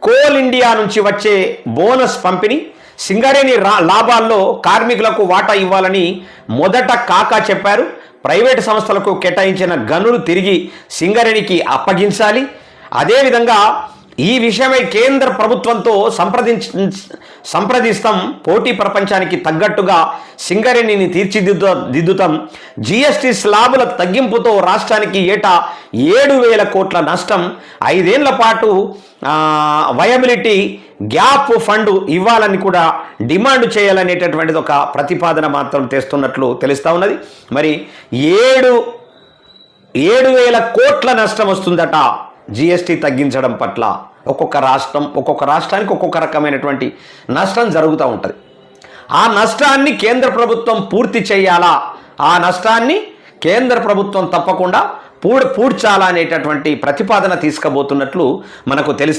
Coal India నుంచి వచ్చే bonus పంపిణీ, సింగరేణి లాభాల్లో కార్మికులకు వాటా ఇవ్వాలని మొదట కాకా చెప్పారు. ప్రైవేటు సంస్థలకు కేటాయించిన గనులు తిరిగి సింగరేణికి అప్పగించాలి. అదేవిధంగా ఈ విషయమై కేంద్ర ప్రభుత్వంతో సంప్రదిస్తాం, పోటీ ప్రపంచానికి తగ్గట్టుగా సింగరేణిని తీర్చిదిద్దుతాం. జీఎస్టీ స్లాబుల తగ్గింపుతో రాష్ట్రానికి ఏటా 7,000 కోట్ల నష్టం, 5 ఏళ్ల పాటు వయబిలిటీ గ్యాప్ ఫండ్ ఇవ్వాలని కూడా డిమాండ్ చేయాలనేటటువంటిది ఒక ప్రతిపాదన మాత్రం తెస్తున్నట్లు తెలుస్తూ ఉన్నది. మరి 7,000 కోట్ల నష్టం వస్తుందట జీఎస్టీ తగ్గించడం పట్ల. ఒక్కొక్క రాష్ట్రానికి ఒక్కొక్క రకమైనటువంటి నష్టం జరుగుతూ ఉంటుంది. ఆ నష్టాన్ని కేంద్ర ప్రభుత్వం పూర్తి చేయాలా, ఆ నష్టాన్ని కేంద్ర ప్రభుత్వం తప్పకుండా పూడ్చాలా అనేటటువంటి ప్రతిపాదన తీసుకుపోతున్నట్లు మనకు తెలుస్తుంది.